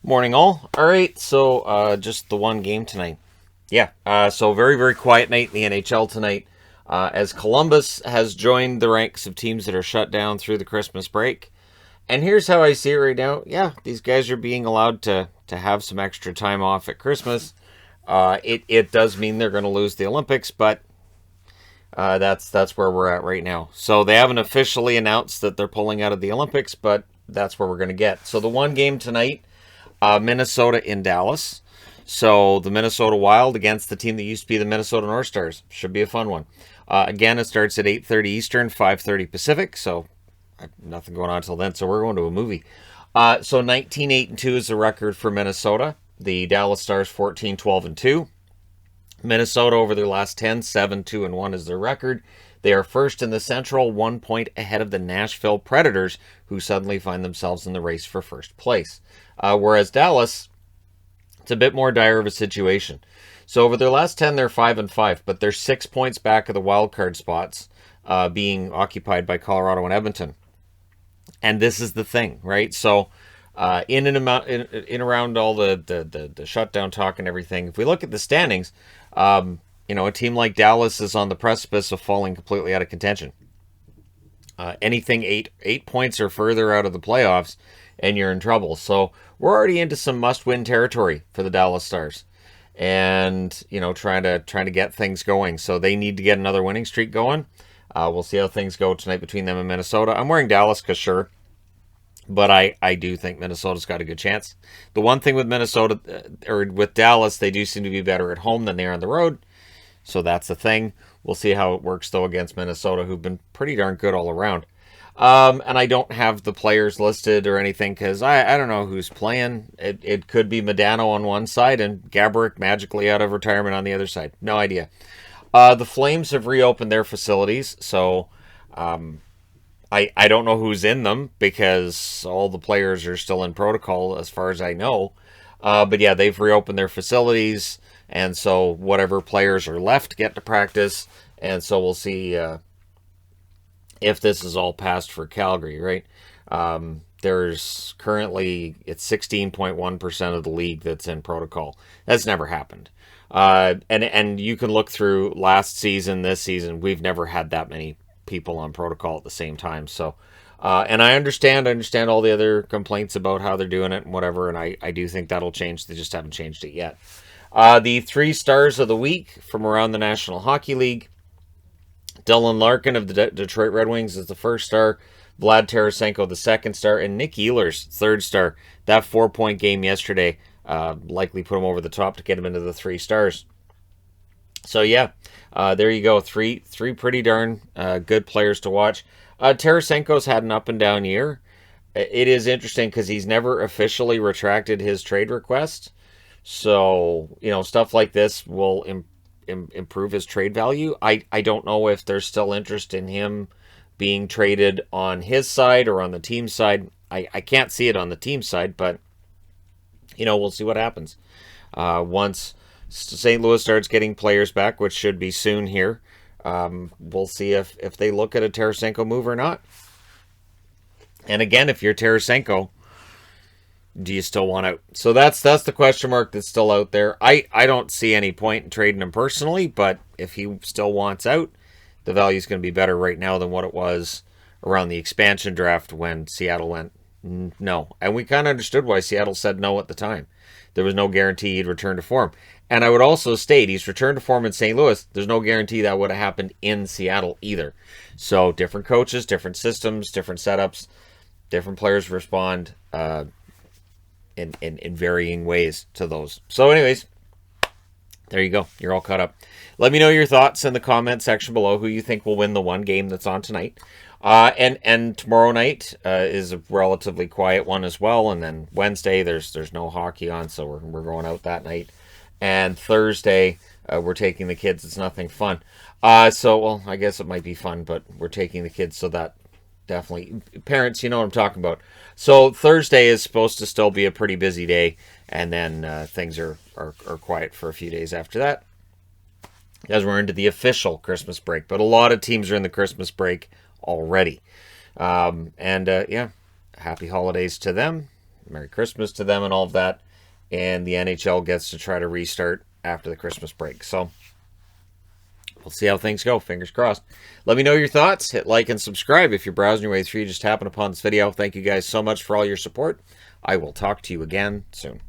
Morning, all. All right, so just the one game tonight. Yeah, so very, very quiet night in the NHL tonight as Columbus has joined the ranks of teams that are shut down through the Christmas break. And here's how I see it right now. Yeah, these guys are being allowed to have some extra time off at Christmas. It does mean they're going to lose the Olympics, but that's where we're at right now. So they haven't officially announced that they're pulling out of the Olympics, but that's where we're going to get. So the one game tonight, Minnesota in Dallas. So the Minnesota Wild against the team that used to be the Minnesota North Stars. Should be a fun one. Again, it starts at 8:30 Eastern, 5:30 Pacific. So nothing going on until then. So we're going to a movie. So 19-8-2 is the record for Minnesota. The Dallas Stars 14-12-2. Minnesota over their last 10, 7-2-1 is their record. They are first in the Central, 1 point ahead of the Nashville Predators, who suddenly find themselves in the race for first place. Whereas Dallas, it's a bit more dire of a situation. So over their last 10, they're 5-5, but they're 6 points back of the wild card spots, being occupied by Colorado and Edmonton. And this is the thing, right? So in around all the shutdown talk and everything, if we look at the standings, a team like Dallas is on the precipice of falling completely out of contention. Anything eight points or further out of the playoffs, and you're in trouble. So we're already into some must-win territory for the Dallas Stars, and trying to get things going. So they need to get another winning streak going. We'll see how things go tonight between them and Minnesota. I'm wearing Dallas because sure, but I do think Minnesota's got a good chance. The one thing with Minnesota or with Dallas, they do seem to be better at home than they are on the road. So that's the thing. We'll see how it works, though, against Minnesota, who've been pretty darn good all around. And I don't have the players listed or anything because I don't know who's playing. It could be Modano on one side and Gaborik magically out of retirement on the other side. No idea. The Flames have reopened their facilities, so I don't know who's in them because all the players are still in protocol as far as I know. But yeah, they've reopened their facilities. And so whatever players are left get to practice. And so we'll see if this is all passed for Calgary, right? There's currently, it's 16.1% of the league that's in protocol. That's never happened. And you can look through last season, this season, we've never had that many people on protocol at the same time. So, and I understand all the other complaints about how they're doing it and whatever. And I do think that'll change. They just haven't changed it yet. The 3 stars of the week from around the National Hockey League. Dylan Larkin of the Detroit Red Wings is the first star. Vlad Tarasenko, the second star. And Nick Ehlers, third star. That 4-point game yesterday likely put him over the top to get him into the 3 stars. So, yeah, there you go. Three pretty darn good players to watch. Tarasenko's had an up-and-down year. It is interesting because he's never officially retracted his trade request. So, stuff like this will improve his trade value. I don't know if there's still interest in him being traded on his side or on the team side. I can't see it on the team side, but, we'll see what happens. Once St. Louis starts getting players back, which should be soon here, we'll see if they look at a Tarasenko move or not. And again, if you're Tarasenko, do you still want out? So that's the question mark that's still out there. I don't see any point in trading him personally, but if he still wants out, the value is going to be better right now than what it was around the expansion draft when Seattle went no. And we kind of understood why Seattle said no at the time. There was no guarantee he'd return to form. And I would also state he's returned to form in St. Louis. There's no guarantee that would have happened in Seattle either. So different coaches, different systems, different setups, different players respond in varying ways to those. So anyways, there you go. You're all caught up. Let me know your thoughts in the comment section below who you think will win the one game that's on tonight. And tomorrow night is a relatively quiet one as well. And then Wednesday, there's no hockey on, so we're going out that night. And Thursday, we're taking the kids. It's nothing fun. Well, I guess it might be fun, but we're taking the kids, so that definitely, parents, you know what I'm talking about. So Thursday is supposed to still be a pretty busy day, and then things are quiet for a few days after that, as we're into the official Christmas break. But a lot of teams are in the Christmas break already. Yeah, happy holidays to them. Merry Christmas to them and all of that. And the NHL gets to try to restart after the Christmas break. So we'll see how things go. Fingers crossed. Let me know your thoughts. Hit like and subscribe if you're browsing your way through. You just happen upon this video. Thank you guys so much for all your support. I will talk to you again soon.